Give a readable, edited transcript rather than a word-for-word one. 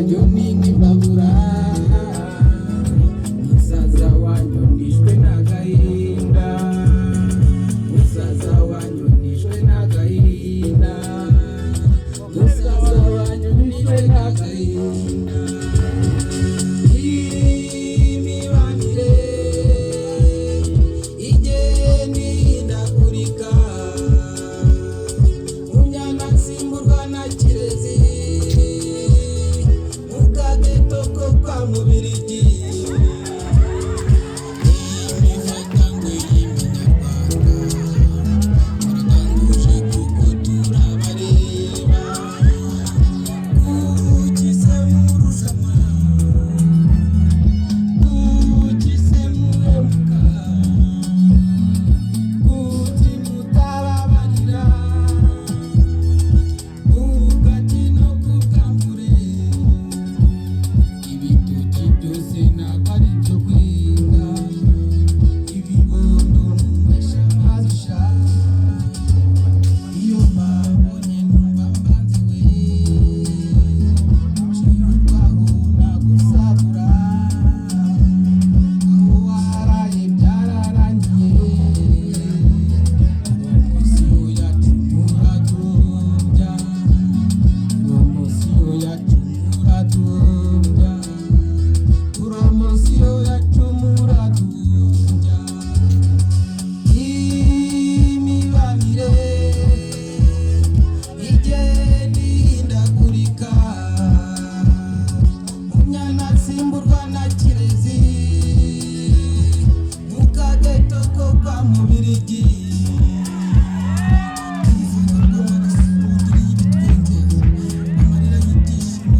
wanjye ni nk'imbabura, musaza wanjye nishwe n'agahinda, musaza wanjye nishwe n'agahinda, musaza wanjye nishwe n'agahinda. Imibanire igenda ihindagurika, unyana nsimburwa na kirezi, mu kageto ko kwa Mubirigi. Imifatangwe y'Umunyarwanda baratanguje kuko turabareba, ukise murushanwa, ukise muhemuka, uti mutababarira, ugati no kukambure, ibitoki byose ntabwo ari ibyo kwenga, ibibondo nywesha amazisha, iyo mbabonye numva mbanze we, nshirwaho nagusabura, aho waraye byararangiye, promosiyo yacu muradumbya, promosiyo yacu muradumbya, promosiyo yacu muradumbya. Imibanire igenda ihindagurika, unyana nsimburwa na kirezi, mu kageto ko kwa Mubirigi.